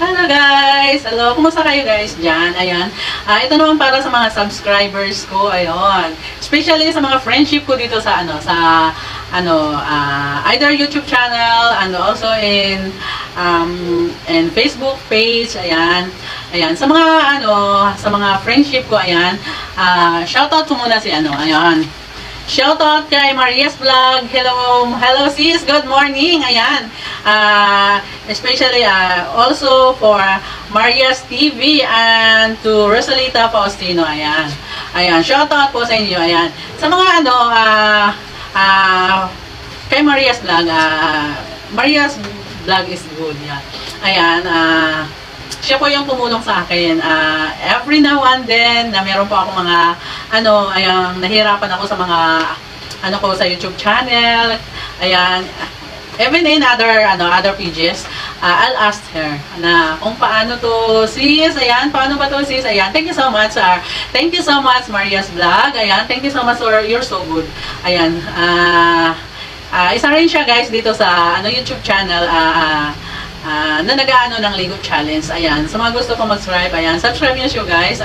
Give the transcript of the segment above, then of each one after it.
Hello guys! Hello! Kumusta kayo guys dyan? Ayan. Ito naman para sa mga subscribers ko. Ayun. Especially sa mga friendship ko dito sa either YouTube channel and also in Facebook page. Ayan. Ayan. Sa mga friendship ko, ayan. Shoutout ko muna si ayan. Shoutout kay Maria's Vlog. Hello sis, good morning. Ayan. Especially also for Maria's TV and to Rosalita Faustino. Ayan. Ayan, shoutout po sa inyo. Ayan. Sa mga kay Maria's Vlog, Maria's Vlog is good. Yan. Ayan, siya po yung tumulong sa akin. Every now and then, na meron po ako mga, ayan, nahirapan ako sa mga, sa YouTube channel. Ayan, even in other pages, I'll ask her na kung paano to, sis, ayan, paano ba to, sis, ayan, thank you so much, thank you so much, Maria's Vlog, ayan, thank you so much, you're so good, ayan, isa rin siya, guys, dito sa, YouTube channel, na nag-aano ng Lego Challenge. Ayan. Sa mga gusto ko mag-subscribe, ayan. Subscribe niyo siya, guys.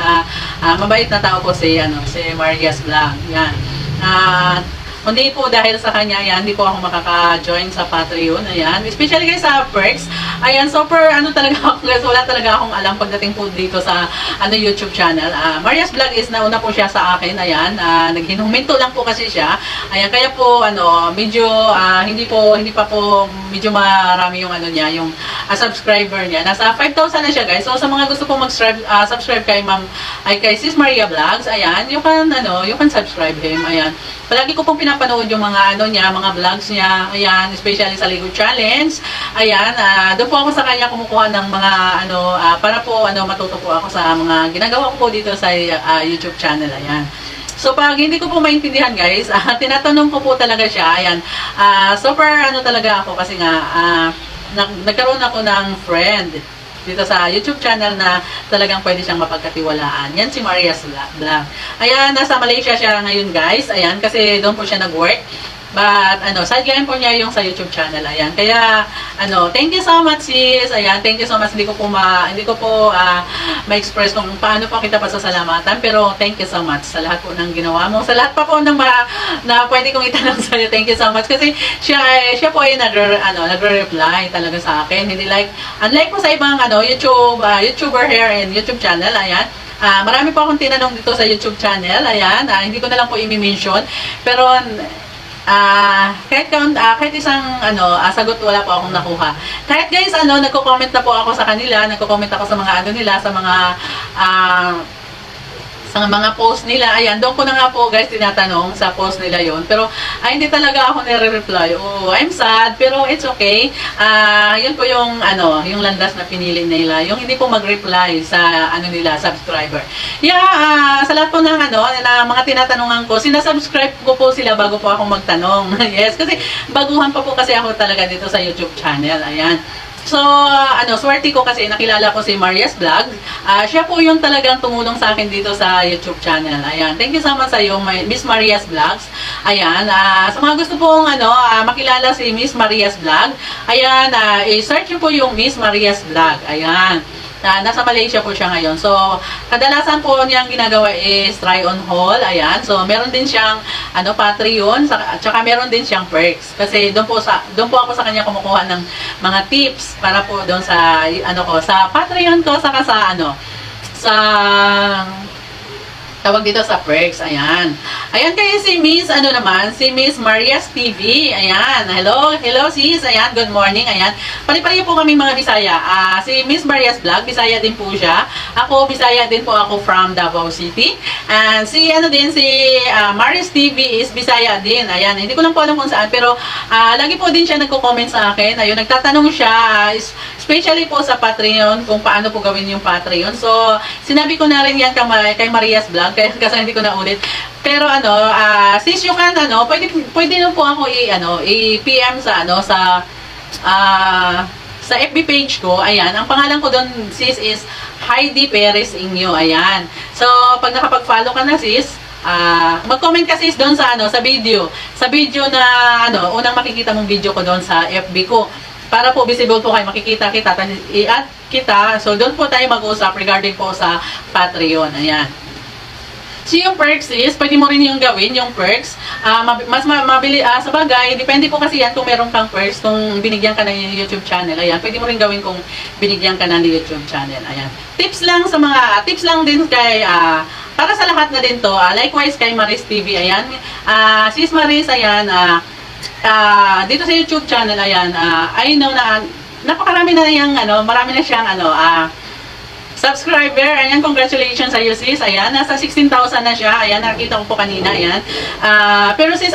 Mabait na tao po si Maria's Vlog. Ayan. Hindi po dahil sa kanya, ayan, hindi po ako makaka-join sa Patreon. Ayan. Especially guys sa perks. Ayan, super, talaga ako, guys, wala talaga akong alam pagdating po dito sa, YouTube channel. Maria's Vlog is nauna po siya sa akin. Ayan. Naghinuminto lang po kasi siya. Ayan, kaya po, medyo, hindi pa po, medyo marami yung, yung, subscriber niya. Nasa 5,000 na siya, guys. So, sa mga gusto po subscribe kay kay Sis Maria Vlogs, ayan, you can subscribe him. Ayan. Palagi ko pong pinapanood yung mga mga vlogs niya. Ayan, especially sa Lego Challenge. Ayan, doon po ako sa kanya kumukuha ng mga para po matuto po ako sa mga ginagawa ko po dito sa YouTube channel. Ayan. So pag hindi ko po maintindihan, guys, tinatanong ko po talaga siya. Ayan. Super talaga ako kasi nga nagkaroon ako ng friend dito sa YouTube channel na talagang pwede siyang mapagkatiwalaan. Yan si Maria's Vlog. Ayan, nasa Malaysia siya ngayon, guys. Ayan, kasi doon po siya nag-work. But, sideline po niya yung sa YouTube channel. Ayan, kaya, thank you so much, sis. Ayan, thank you so much. Hindi ko po ma-express kung paano po kita pasasalamatan. Pero, thank you so much sa lahat po ng ginawa mo. Sa lahat pa po na pwede kong itanong sa'yo. Thank you so much. Kasi, siya po ay nagre-reply talaga sa akin. Hindi unlike po sa ibang, YouTuber here and YouTube channel. Ayan. Marami po akong tinanong dito sa YouTube channel. Ayan, hindi ko na lang po i-mention. Pero, kahit isang sagot wala po akong nakuha. Kahit guys nagko-comment na po ako sa kanila, nagko-comment ako sa mga nila, sa mga post nila. Ayan, doon ko na nga po guys tinatanong sa post nila yon. Pero hindi talaga ako nire-reply. Oh, I'm sad, pero it's okay. Yun po yung yung landas na pinili nila. Yung hindi po mag-reply sa nila, subscriber. Yeah, sa lahat po ng na mga tinatanungan ko, sinasubscribe ko po sila bago po ako magtanong. Yes, kasi baguhan pa po kasi ako talaga dito sa YouTube channel. Ayan. So, swerte ko kasi nakilala ko si Maria's Vlog. Siya po yung talagang tumulong sa akin dito sa YouTube channel. Ayan. Thank you so much sa iyo, Miss Maria's Vlogs. Ayan. Sa mga gusto pong makilala si Miss Maria's Vlog, ayan, i-search niyo po yung Miss Maria's Vlog. Ayan. Nasa Malaysia po siya ngayon. So, kadalasan po niyang ginagawa is try on haul. Ayan. So, meron din siyang Patreon, at saka meron din siyang perks. Kasi doon po ako sa kanya kumukuha ng mga tips para po doon sa sa Patreon ko, saka sa tawag dito sa perks. Ayan. Ayan kaya si Miss, si Miss Maria's TV. Ayan. Hello sis. Ayan, good morning. Ayan. Pali-pali po kami mga Bisaya. Si Miss Maria's Vlog, Bisaya din po siya. Ako, Bisaya din po ako from Davao City. And si Maria's TV is Bisaya din. Ayan. Hindi ko lang po alam kung saan, pero lagi po din siya nagko-comment sa akin. Ayun, nagtatanong siya, especially po sa Patreon, kung paano po gawin yung Patreon. So, sinabi ko na rin yan kay Maria's Vlog, kasi hindi ko na ulit. Pero sis, you can pwede na po ako i-PM sa FB page ko. Ayan, ang pangalan ko doon, sis, is Heidi Perez Inyo. Ayan. So, pag nakapag-follow ka na, sis, mag-comment ka, sis, doon sa sa video. Sa video na unang makikita mong video ko doon sa FB ko. para po visible po kayo, makikita kita, i-add kita. So, doon po tayo mag-usap regarding po sa Patreon. Ayan. So, yung perks is, pwede mo rin yung gawin, yung perks. Mas mabili, sa bagay, depende po kasi yan kung meron kang perks, kung binigyan ka ng YouTube channel. Ayan, pwede mo rin gawin kung binigyan ka ng YouTube channel. Ayan. Tips lang din kay, para sa lahat na din to, likewise kay Maris TV. Ayan, Sis Maris, ayan, dito sa YouTube channel, ayan, I know na, napakarami na yung, marami na siyang, subscriber. Ayan, congratulations sa iyo, sis. Ayan, nasa 16,000 na siya. Ayan, nakita ko po kanina. Ayan. Pero sis,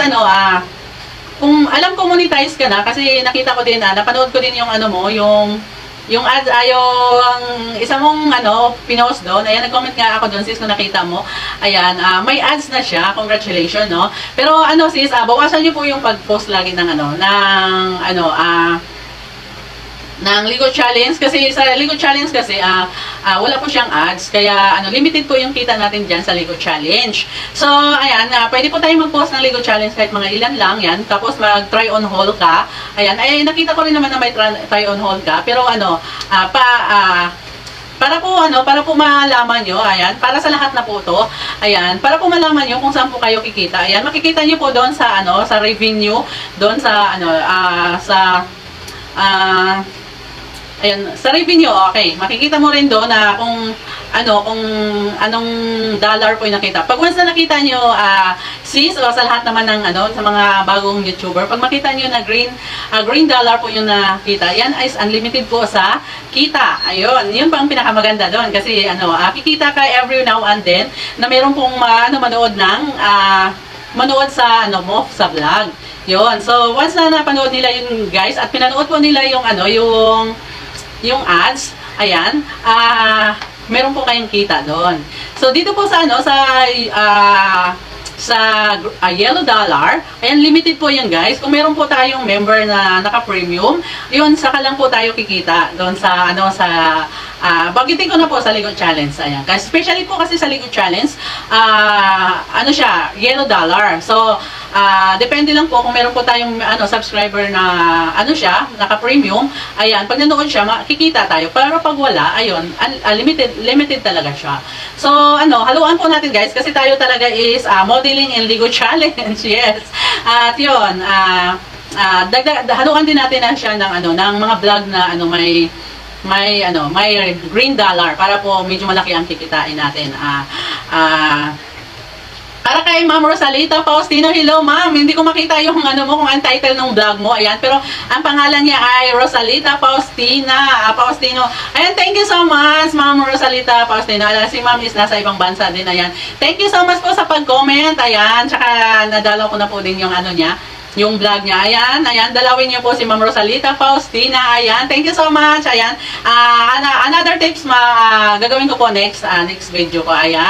kung alam ko monetize ka na, kasi nakita ko din, napanood ko din yung yung ads, yung isa mong pinost doon. Ayan, nag-comment nga ako doon, sis, kung nakita mo. Ayan, may ads na siya. Congratulations, no? Pero sis, bawasan niyo po yung pag-post lagi ng ng Ligo Challenge, kasi sa Ligo Challenge kasi wala po siyang ads, kaya limited po yung kita natin dyan sa Ligo Challenge. So ayan, pwede po tayo mag-post ng Ligo Challenge kahit mga ilan lang yan, tapos mag-try on haul ka. Ayan, ay nakita ko rin naman na may try on haul ka, pero para po malaman nyo, ayan, para sa lahat na po to, ayan, para po malaman nyo kung saan po kayo kikita. Ayan, makikita nyo po doon sa sa revenue, doon sa ayan, sa revenue, okay. Makikita mo rin doon na kung anong dollar po yung nakita. Pag once na nakita nyo, sis, o sa lahat naman ng sa mga bagong YouTuber, pag makita nyo na green dollar po yung nakita, yan is unlimited po sa kita. Ayun, yun pa ang pinakamaganda doon. Kasi kikita ka every now and then na meron pong manood sa sa vlog. Yun. So, once na napanood nila yun, guys, at pinanood po nila yung ads, ayan, meron po kayong kita doon. So, dito po sa yellow dollar, ayan, limited po yan, guys. Kung meron po tayong member na naka-premium, yun, saka lang po tayo kikita doon sa bagitin ko na po sa Ligo Challenge. Ayan. Especially po kasi sa Ligo Challenge, siya, yellow dollar. So, depende lang po kung meron po tayong subscriber na naka-premium. Ayan, pag nanood siya, makikita tayo. Pero pag wala, ayun, limited talaga siya. So, haluan po natin, guys, kasi tayo talaga is modeling and Ligo Challenge. Yes. At yun, haluan din natin na siya ng mga vlog na may green dollar para po medyo malaki ang kikitain natin. Para kay Ma'am Rosalita Faustino, hello ma'am, hindi ko makita yung kung ang title ng vlog mo, ayan, pero ang pangalan niya ay Rosalita Faustino. Ayan, thank you so much Ma'am Rosalita Faustino. Si ma'am is nasa ibang bansa din, ayan. Thank you so much po sa pag-comment, ayan, tsaka nadalaw ko na po din yung niya, yung vlog niya. Ayan, dalawin niyo po si Ma'am Rosalita Faustina. Ayan, thank you so much. Ayan, another tips gagawin ko po next video ko. Ayan.